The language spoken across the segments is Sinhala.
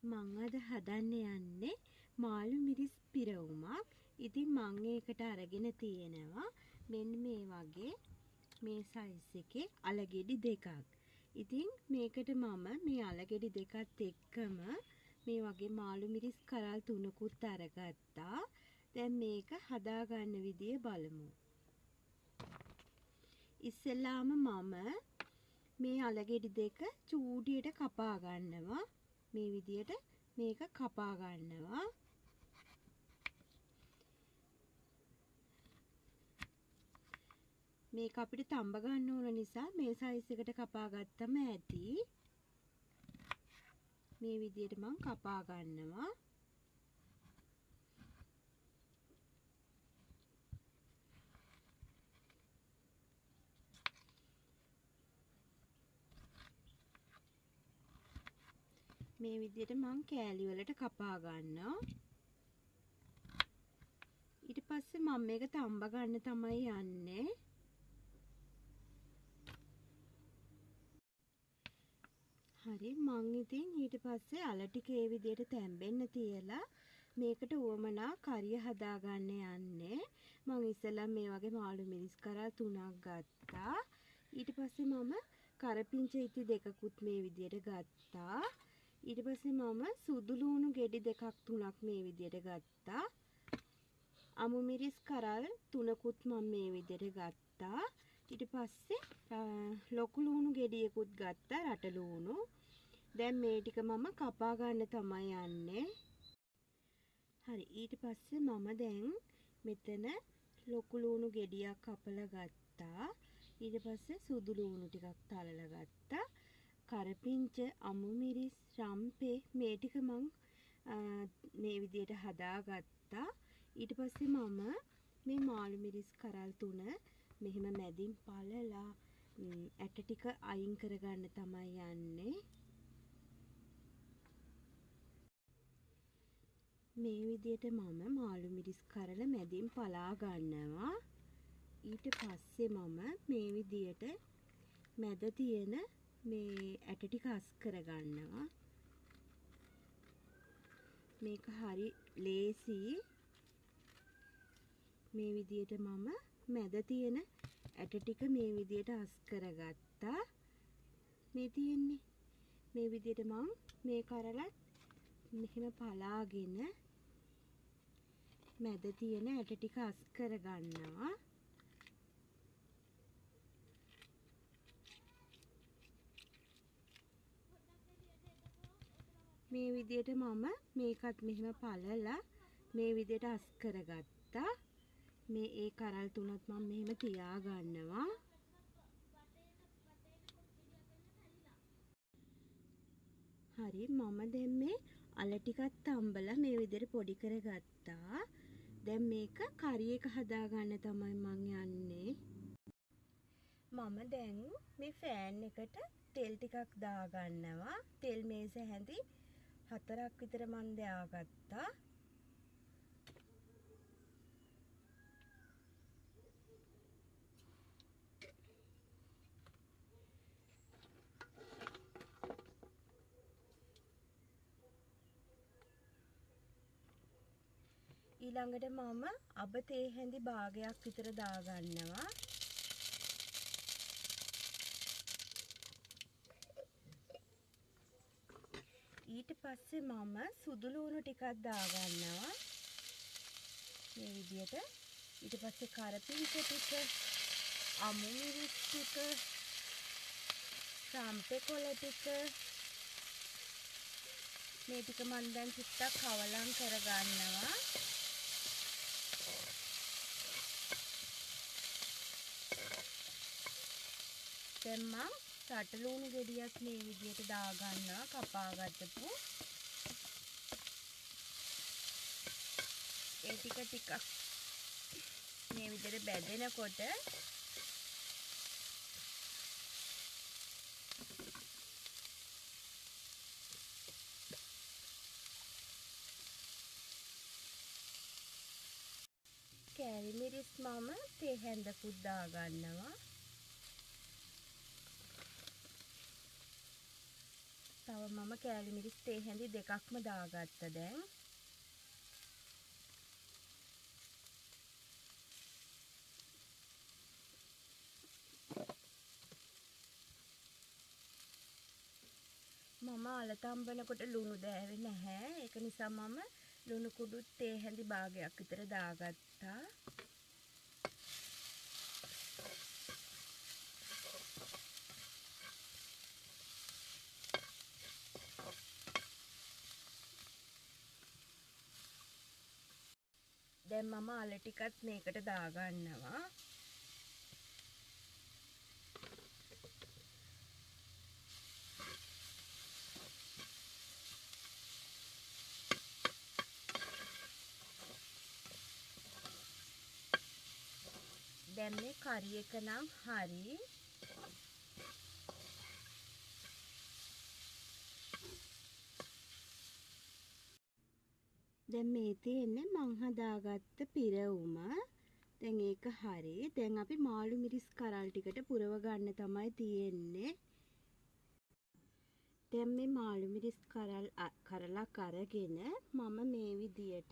මං අද හදන්න යන්නේ මාළු මිරිස් පිරවුමක්. ඉතින් මං ඒකට අරගෙන තියෙනවා මෙන්න මේ වගේ මේ සයිස් එකේ අලගෙඩි දෙකක්. ඉතින් මේකට මම මේ අලගෙඩි දෙකත් එක්කම මේ වගේ මාළු මිරිස් කරල් 3කුත් අරගත්තා. දැන් මේක හදාගන්න විදිය බලමු. ඉස්සෙල්ලාම මම මේ අලගෙඩි දෙක චූටියට කපා ගන්නවා. මේ විදියට මේක කපා ගන්නවා. මේක අපිට තඹ ගන්න ඕන නිසා මේ සයිස් එකට කපා ගත්තම ඇති. මේ විදියට මම කපා ගන්නවා. මේ විදියට මම කෑලි වලට කපා ගන්නවා. ඊට පස්සේ මම මේක තඹ ගන්න තමයි යන්නේ. හරි මං ඉතින් ඊට පස්සේ අල ටික ඒ විදියට තැම්බෙන්න තියලා මේකට උවමනා කරිය හදාගන්න යන්නේ. මං ඉස්සෙල්ලා මේ වගේ මාළු මිරිස් කරල් 3ක් ගත්තා. ඊට පස්සේ මම කරපිංචා ඉති දෙකකුත් මේ විදියට ගත්තා. ඊට පස්සේ මම සුදු ලූණු ගෙඩි දෙකක් 3ක් මේ විදියට ගත්තා. අමු මිරිස් කරල් 3කුත් මම මේ විදියට ගත්තා. ඊට පස්සේ ලොකු ලූණු ගෙඩියකුත් ගත්තා රට ලූණු. දැන් මේ ටික මම කපා ගන්න තමයි යන්නේ. හරි ඊට පස්සේ මම දැන් මෙතන ලොකු ලූණු ගෙඩියක් කපලා ගත්තා. ඊට පස්සේ සුදු ලූණු ටිකක් තලලා ගත්තා. කරපිංච අමු මිරිස් රම්පේ මේ ටික මම මේ විදියට හදාගත්තා. ඊට පස්සේ මම මේ මාළු මිරිස් කරල් 3 මෙහෙම මැදින් පළලා ඇට ටික අයින් කරගන්න තමයි යන්නේ. මේ විදියට මම මාළු මිරිස් කරල මැදින් පලා ගන්නවා. ඊට පස්සේ මම මේ විදියට මැද තියෙන මේ ඇට ටික අස් කරගන්නවා. මේක හරි ලේසි. මේ විදියට මම මැද තියෙන ඇට ටික මේ විදියට අස් කරගත්තා. මේ තියෙන්නේ මේ විදියට මම මේ කරලත් මෙහෙම පලාගෙන මැද තියෙන ඇට ටික අස් කරගන්නවා. මේ විදියට මම මේකත් මෙහෙම පළලා මේ විදියට අස් කරගත්තා. මේ ඒ කරල් 3ත් මම මෙහෙම තියා ගන්නවා. හරි මම දැන් මේ අල ටිකත් තම්බලා මේ විදියට පොඩි කරගත්තා. දැන් මේක කරි එක හදාගන්න තමයි මං යන්නේ. මම දැන් මේ ෆෑන් එකට තෙල් ටිකක් දාගන්නවා. තෙල් මේස හැඳි 4ක් විතර මන් දාගත්තා. ඊළඟට මම අබ තේ හැඳි භාගයක් විතර දාගන්නවා. ඊට පස්සේ මම සුදු ලූණු ටිකක් දාගන්නවා. මේ විදියට. ඊට පස්සේ කරපිංච ටික, අමු මිරිස් ටික, රම්පේ කොළ ටික මේ ටික මම දැන් චුට්ටක් කවලම් කරගන්නවා. දැන් මම රට ලූණු ගෙඩියක් මේ විදියට දාගන්නවා කපාගත්තපු. ඒ ටික ටිකක් මේ විදියට බැදෙනකොට කෑලි මිරිස් මම තේ හැඳකුත් දාගන්නවා. තව මම කෑලි මිරිස් තේ හැඳි දෙකක්ම දාගත්තා දැන්. මම අල තම්බනකොට ලුණු දෑවේ නැහැ. ඒක නිසා මම ලුණු කුඩුත් තේ හැඳි භාගයක් විතර දාගත්තා. දැන් මම අල ටිකත් මේකට දාගන්නවා. දැන් මේ කරි එක නම් හරි. දැන් මේ තියෙන්නේ මං හදාගත්ත පිරවුම. දැන් ඒක හරි. දැන් අපි මාළු මිරිස් කරල් ටිකට පුරව ගන්න තමයි තියෙන්නේ. දැන් මේ මාළු මිරිස් කරලක් අරගෙන මම මේ විදියට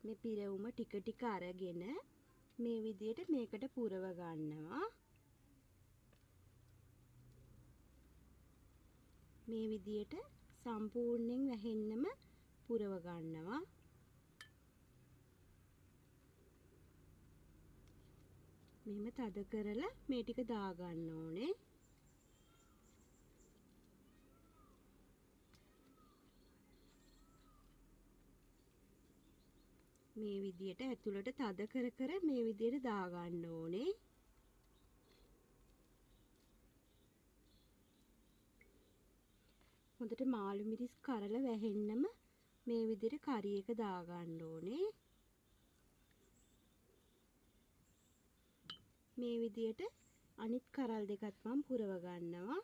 මේ පිරවුම ටික ටික අරගෙන මේ විදියට මේකට පුරව ගන්නවා. මේ විදියට සම්පූර්ණයෙන් වැහෙන්නම පුරව ගන්නවා. මෙහෙම තද කරලා මේ ටික දාගන්න ඕනේ. මේ විදියට ඇතුළට තද කර කර මේ විදියට දාගන්න ඕනේ. හොඳට මාළු මිරිස් කරල වැහෙන්නම මේ විදියට කරි එක දාගන්න ඕනේ. මේ විදියට අනිත් කරල් දෙකත් මම පුරව ගන්නවා.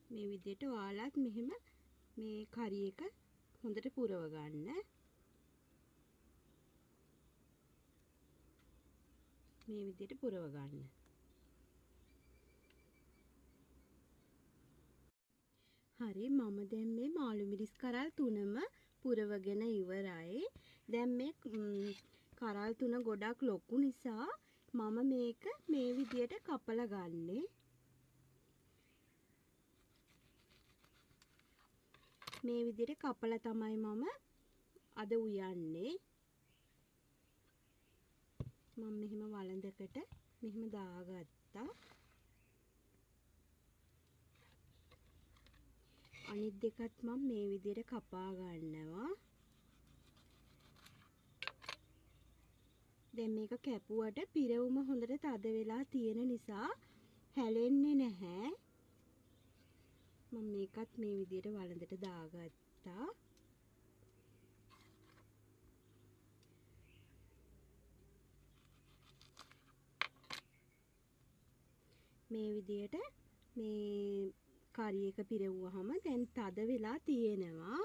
මේ විදියට ඔයාලත් මෙහෙම මේ කරි එක හොඳට පුරව ගන්න. මේ විදියට පුරව ගන්න. හරි මම දැන් මේ මාළු මිරිස් කරල් තුනම පුරවගෙන ඉවරයි. දැන් මේ කරල් තුන ගොඩක් ලොකු නිසා මම මේක මේ විදියට කපලා ගන්නේ. මේ විදියට කපලා තමයි මම අද උයන්නේ. මම මෙහෙම වළඳකට මෙහෙම දාගත්තා. අනිත් දෙකත් මම මේ විදියට කපා ගන්නවා. දැන් මේක කැපුවට පිරවුම හොඳට තද වෙලා තියෙන නිසා හැලෙන්නේ නැහැ. මම මේකත් මේ විදියට වළඳට දාගත්තා. මේ විදියට මේ කරි එක පිරවුවාම දැන් තද වෙලා තියෙනවා.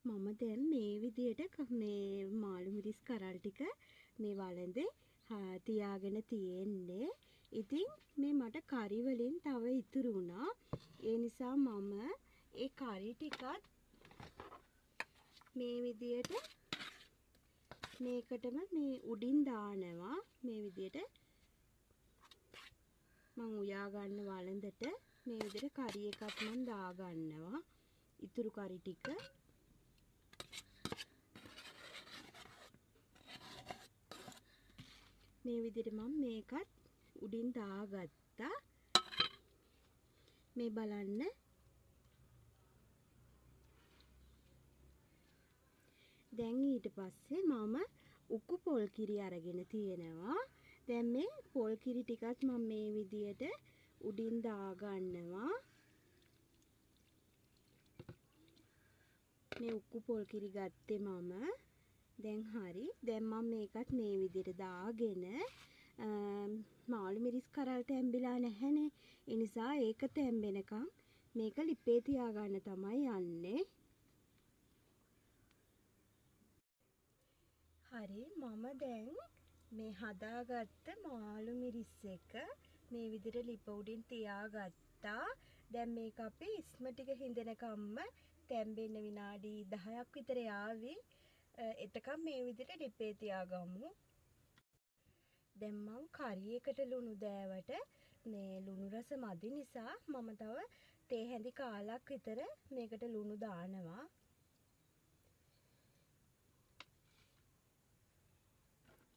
මම දැන් මේ විදියට මේ මාළු මිරිස් කරල් ටික මේ වළඳේ තියාගෙන තියෙන්නේ. ඉතින් මේ මට කරි වලින් තව ඉතුරු වුණා. ඒ නිසා මම ඒ කරි ටිකත් මේ විදියට මේකටම මේ උඩින් දානවා. මේ විදියට මම උයා ගන්න වළඳට මේ විදියට කරි එකක් මම දාගන්නවා. ඉතුරු කරි ටික මේ විදිහට මම මේකත් උඩින් දාගත්තා. මේ බලන්න. දැන් ඊට පස්සේ මම උකු පොල් කිරි අරගෙන තියෙනවා. දැන් මේ පොල් කිරි ටිකත් මම මේ විදිහට උඩින් දාගන්නවා. මේ උක්කු පොල් කිරි ගත්තේ මම. දැන් හරි. දැන් මම මේකත් මේ විදිහට දාගෙන මාළු මිරිස් කරල් තැම්බිලා නැහැනේ. ඒ නිසා ඒක තැම්බෙනකම් මේක ලිපේ තියාගන්න තමයි යන්නේ. හරි මම දැන් මේ හදාගත්ත මාළු මිරිස් එක මේ විදිහට ලිප උඩින් තියාගත්තා. දැන් මේක අපි ඉස්ම ටික හිඳෙනකම්ම තැම්බෙන්න විනාඩි 10ක් විතර යාවි. එතකම් මේ විදිහට ලිපේ තියාගමු. දැන් මම කරි එකට ලුණු දෑවට මේ ලුණු රස මදි නිසා මම තව තේ හැඳි කාලක් විතර මේකට ලුණු දානවා.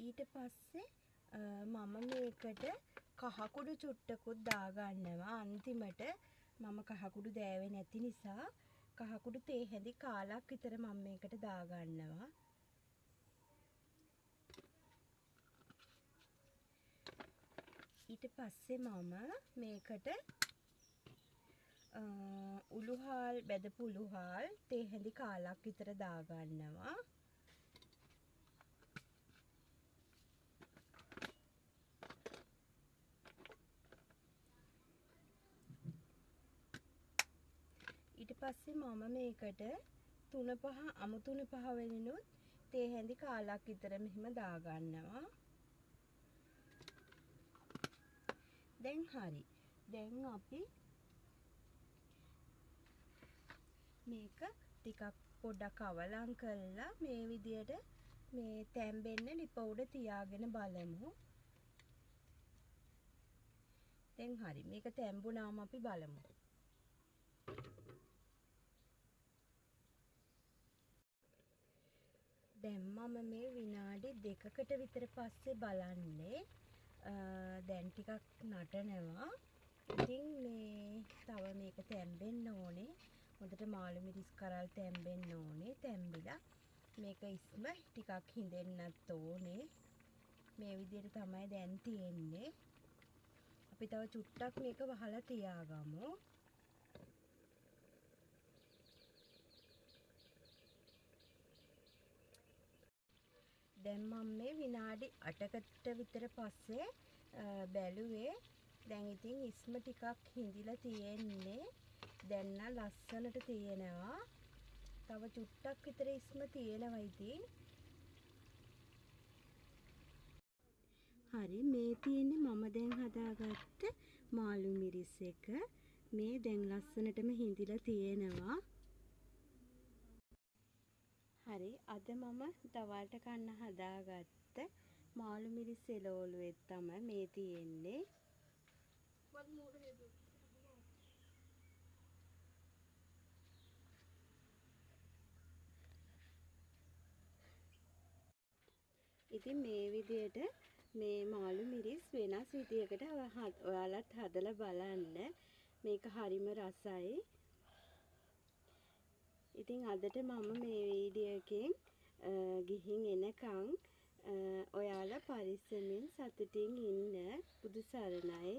ඊට පස්සේ මම මේකට කහකුඩු චුට්ටකුත් දාගන්නවා. අන්තිමට මම කහකුඩු දෑවේ නැති නිසා කහකුඩු තේ හැඳි කාලක් විතර මම මේකට දාගන්නවා. ඊට පස්සේ මම මේකට උළුහාල් බෙදපු උළුහාල් තේ හැඳි කාලක් විතර දාගන්නවා. ඊට පස්සේ මම මේකට 3-5 අමු 3-5 වෙනිනුත් තේ හැඳි කාලක් විතර මෙහෙම දාගන්නවා. දැන් හරි. දැන් අපි මේක ටිකක් පොඩ්ඩක් අවලං කරලා මේ විදියට මේ තැම්බෙන්න ලිප උඩ තියාගෙන බලමු. දැන් හරි. මේක තැම්බුණාම අපි බලමු. දැන් මම මේ විනාඩි 2කට විතර පස්සේ බලන්නේ. දැන් ටිකක් නටනවා. ඉතින් මේ තව මේක තැම්බෙන්න ඕනේ. හොඳට මාළු මිරිස් කරල් තැම්බෙන්න ඕනේ. තැම්බිලා මේක ඉස්ම ටිකක් හිඳෙන්නත් ඕනේ. මේ විදිහට තමයි දැන් තියෙන්නේ. අපි තව චුට්ටක් මේක වහලා තියාගමු. දැන් මම මේ විනාඩි 8කට විතර පස්සේ බැලුවේ. දැන් ඉතින් ඉස්ම ටිකක් හිඳිලා තියෙන්නේ. දැන් නම් ලස්සනට තියෙනවා. තව චුට්ටක් විතර ඉස්ම තියෙනවා ඉතින්. හරි මේ තියෙන්නේ මම දැන් හදාගත්ත මාළු මිරිස් එක. මේ දැන් ලස්සනටම හිඳිලා තියෙනවා. හරි අද මම දවල්ට කන්න හදාගත්ත මාළු මිරිස් එළවලුවෙත් තමයි මේ තියෙන්නේ. ඉතින් මේ විදියට මේ මාළු මිරිස් වෙනස් විදියකට ඔයාලත් හදලා බලන්න. මේක හරිම රසයි. ඉතින් අදට මම මේ වීඩියෝ එකෙන් ගිහින් එනකන් ඔයාලා පරිස්සමින් සතුටින් ඉන්න. බුදු සරණයි.